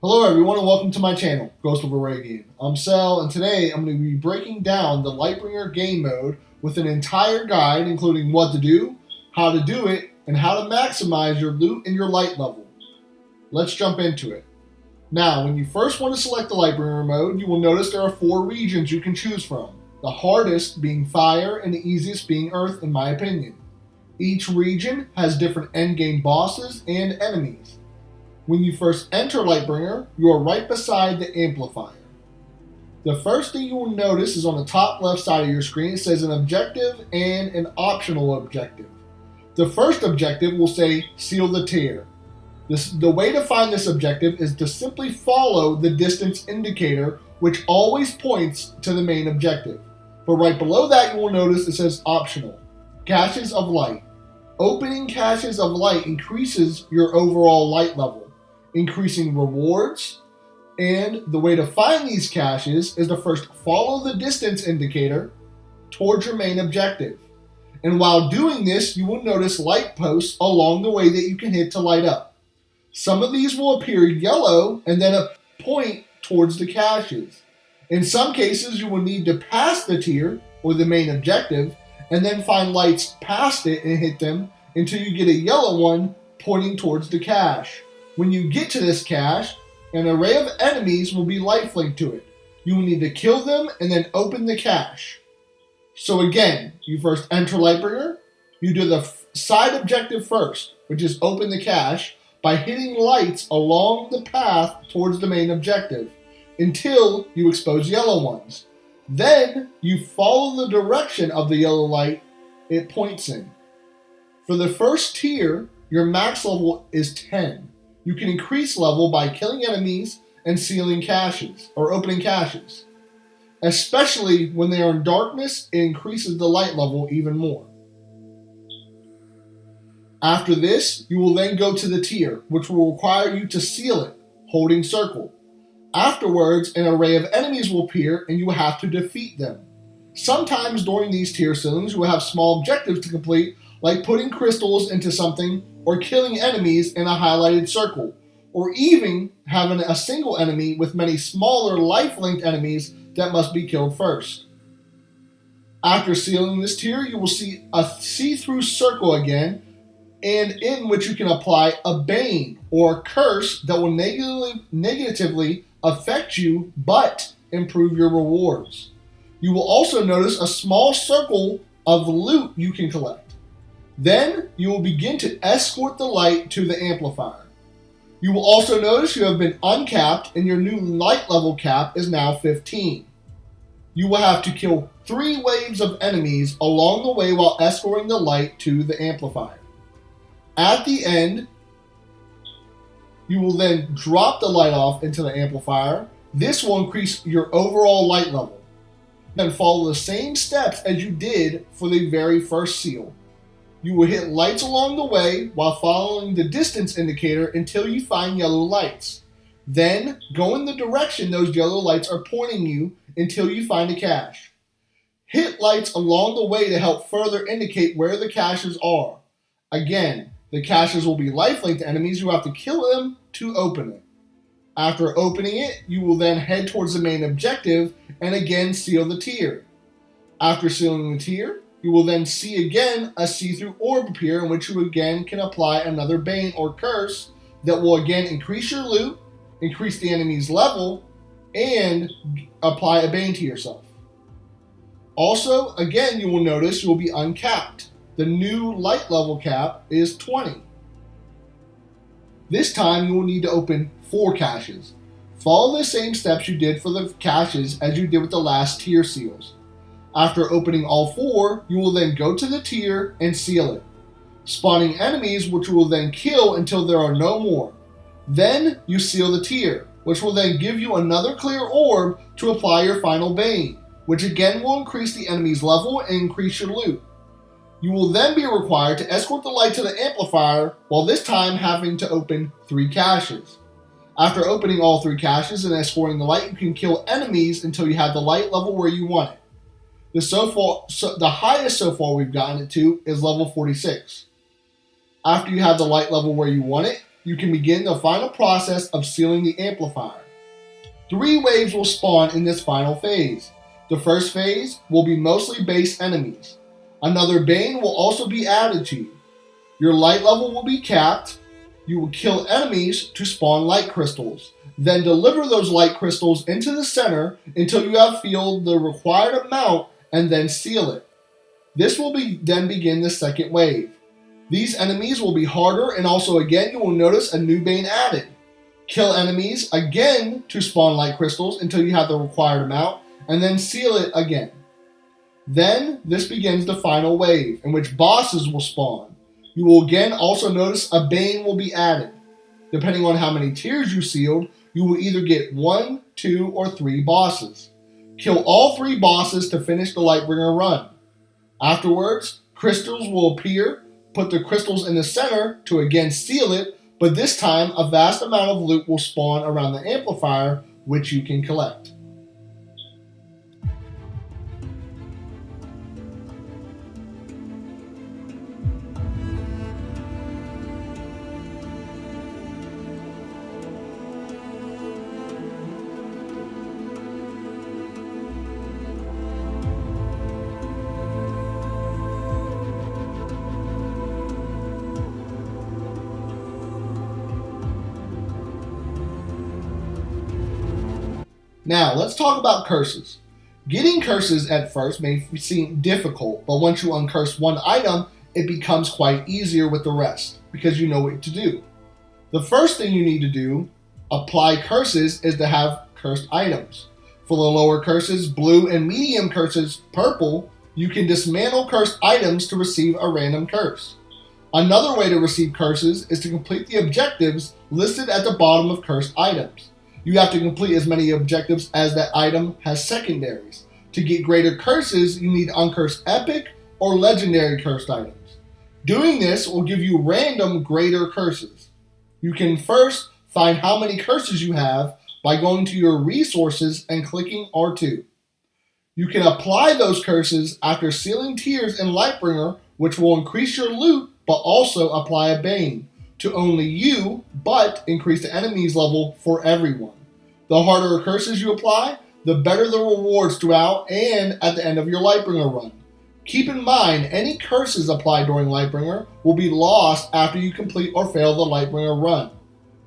Hello everyone and welcome to my channel, Godfall. I'm Sel, and today I'm going to be breaking down the Lightbringer game mode with an entire guide including what to do, how to do it, and how to maximize your loot and your light level. Let's jump into it. Now, when you first want to select the Lightbringer mode, you will notice there are 4 regions you can choose from. The hardest being fire and the easiest being earth in my opinion. Each region has different endgame bosses and enemies. When you first enter Lightbringer, you are right beside the amplifier. The first thing you will notice is on the top left side of your screen, it says an objective and an optional objective. The first objective will say seal the tier. The way to find this objective is to simply follow the distance indicator, which always points to the main objective. But right below that you will notice it says optional, caches of light. Opening caches of light increases your overall light level, increasing rewards, and the way to find these caches is to first follow the distance indicator towards your main objective. And while doing this, you will notice light posts along the way that you can hit to light up. Some of these will appear yellow and then point towards the caches. In some cases, you will need to pass the tier or the main objective and then find lights past it and hit them until you get a yellow one pointing towards the cache. When you get to this cache, an array of enemies will be lifelink to it. You will need to kill them and then open the cache. So again, you first enter Lightbringer, you do the side objective first, which is open the cache, by hitting lights along the path towards the main objective until you expose yellow ones. Then you follow the direction of the yellow light it points in. For the first tier, your max level is 10. You can increase level by killing enemies and sealing caches, or opening caches. Especially when they are in darkness, it increases the light level even more. After this, you will then go to the tier, which will require you to seal it, holding circle. Afterwards, an array of enemies will appear and you will have to defeat them. Sometimes during these tier sealings, you will have small objectives to complete, like putting crystals into something or killing enemies in a highlighted circle, or even having a single enemy with many smaller life-linked enemies that must be killed first. After sealing this tier, you will see a see-through circle again, and in which you can apply a bane or curse that will negatively affect you but improve your rewards. You will also notice a small circle of loot you can collect. Then you will begin to escort the light to the amplifier. You will also notice you have been uncapped and your new light level cap is now 15. You will have to kill 3 waves of enemies along the way while escorting the light to the amplifier. At the end, you will then drop the light off into the amplifier. This will increase your overall light level. Then follow the same steps as you did for the very first seal. You will hit lights along the way while following the distance indicator until you find yellow lights. Then go in the direction those yellow lights are pointing you until you find a cache. Hit lights along the way to help further indicate where the caches are. Again, the caches will be lifelink to enemies. You have to kill them to open it. After opening it, you will then head towards the main objective and again seal the tier. After sealing the tier, you will then see again a see-through orb appear in which you again can apply another bane or curse that will again increase your loot, increase the enemy's level, and apply a bane to yourself. Also, again, you will notice you will be uncapped. The new light level cap is 20. This time you will need to open 4 caches. Follow the same steps you did for the caches as you did with the last tier seals. After opening all 4, you will then go to the tier and seal it, spawning enemies which you will then kill until there are no more. Then you seal the tier, which will then give you another clear orb to apply your final bane, which again will increase the enemy's level and increase your loot. You will then be required to escort the light to the amplifier, while this time having to open 3 caches. After opening all 3 caches and escorting the light, you can kill enemies until you have the light level where you want it. The highest so far we've gotten it to is level 46. After you have the light level where you want it, you can begin the final process of sealing the amplifier. 3 waves will spawn in this final phase. The first phase will be mostly base enemies. Another Bane will also be added to you. Your light level will be capped. You will kill enemies to spawn light crystals. Then deliver those light crystals into the center until you have filled the required amount and then seal it. This will then begin the second wave. These enemies will be harder, and also again you will notice a new Bane added. Kill enemies again to spawn light crystals until you have the required amount, and then seal it again. Then this begins the final wave, in which bosses will spawn. You will again also notice a Bane will be added. Depending on how many tiers you sealed, you will either get 1, 2, or 3 bosses. Kill all 3 bosses to finish the Lightbringer run. Afterwards, crystals will appear. Put the crystals in the center to again seal it, but this time a vast amount of loot will spawn around the amplifier, which you can collect. Now, let's talk about curses. Getting curses at first may seem difficult, but once you uncurse one item, it becomes quite easier with the rest, because you know what to do. The first thing you need to do, apply curses, is to have cursed items. For the lower curses, blue, and medium curses, purple, you can dismantle cursed items to receive a random curse. Another way to receive curses is to complete the objectives listed at the bottom of cursed items. You have to complete as many objectives as that item has secondaries. To get greater curses, you need uncurse epic or legendary cursed items. Doing this will give you random greater curses. You can first find how many curses you have by going to your resources and clicking R2. You can apply those curses after sealing tiers in Lightbringer, which will increase your loot but also apply a Bane to only you, but increase the enemy's level for everyone. The harder curses you apply, the better the rewards throughout and at the end of your Lightbringer run. Keep in mind, any curses applied during Lightbringer will be lost after you complete or fail the Lightbringer run.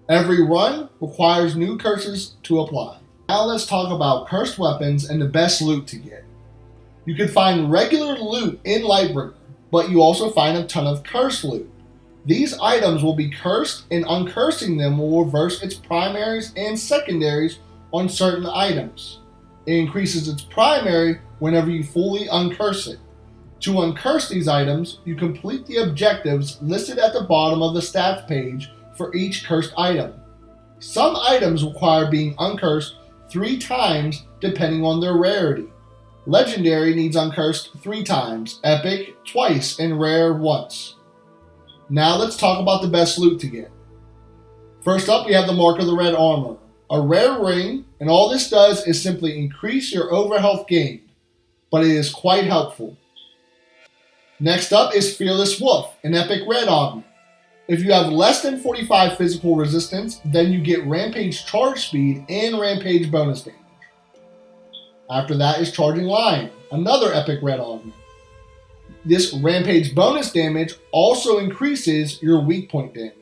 Every run requires new curses to apply. Now let's talk about cursed weapons and the best loot to get. You can find regular loot in Lightbringer, but you also find a ton of cursed loot. These items will be cursed, and uncursing them will reverse its primaries and secondaries on certain items. It increases its primary whenever you fully uncurse it. To uncurse these items, you complete the objectives listed at the bottom of the stats page for each cursed item. Some items require being uncursed 3 times depending on their rarity. Legendary needs uncursed 3 times, epic twice, and rare once. Now let's talk about the best loot to get. First up, we have the Mark of the Red Armor, a rare ring, and all this does is simply increase your overhealth gained, but it is quite helpful. Next up is Fearless Wolf, an epic red augment. If you have less than 45 physical resistance, then you get Rampage charge speed and Rampage bonus damage. After that is Charging Lion, another epic red augment. This Rampage bonus damage also increases your weak point damage.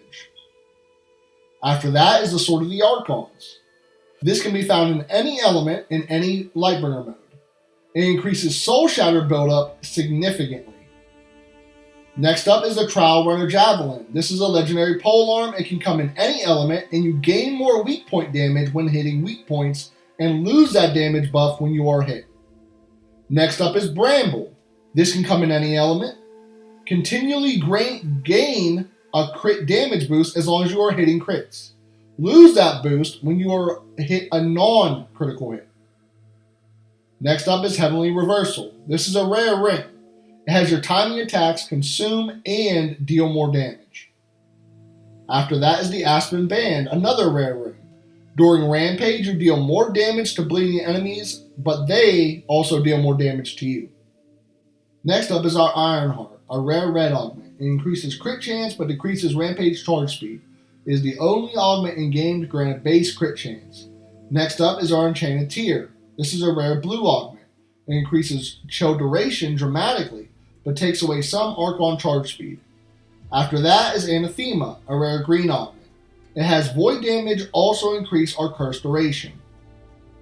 After that is the Sword of the Archons. This can be found in any element in any Lightbringer mode. It increases Soul Shatter buildup significantly. Next up is the Trial Runner Javelin. This is a legendary polearm. It can come in any element, and you gain more weak point damage when hitting weak points and lose that damage buff when you are hit. Next up is Bramble. This can come in any element. Continually gain a crit damage boost as long as you are hitting crits. Lose that boost when you are hit a non-critical hit. Next up is Heavenly Reversal. This is a rare ring. It has your timing attacks consume and deal more damage. After that is the Aspen Band, another rare ring. During Rampage, you deal more damage to bleeding enemies, but they also deal more damage to you. Next up is our Ironheart, a rare red augment. It increases crit chance but decreases Rampage charge speed. It is the only augment in game to grant a base crit chance. Next up is our Enchanted Tear. This is a rare blue augment. It increases chill duration dramatically, but takes away some Archon charge speed. After that is Anathema, a rare green augment. It has void damage also increase our curse duration.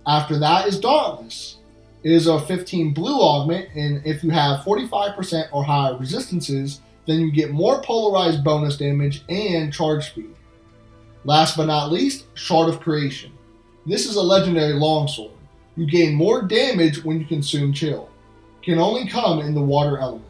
After that is Dauntless. It is a 15 blue augment, and if you have 45% or higher resistances, then you get more polarized bonus damage and charge speed. Last but not least, Shard of Creation. This is a legendary longsword. You gain more damage when you consume chill. Can only come in the water element.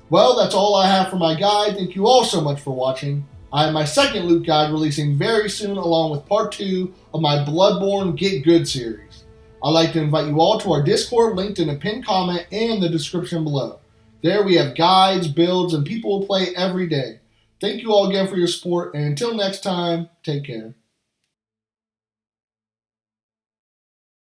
Well, that's all I have for my guide. Thank you all so much for watching. I have my second loot guide releasing very soon along with part 2 of my Bloodborne Get Good series. I'd like to invite you all to our Discord linked in the pinned comment and the description below. There we have guides, builds, and people who play every day. Thank you all again for your support, and until next time, take care.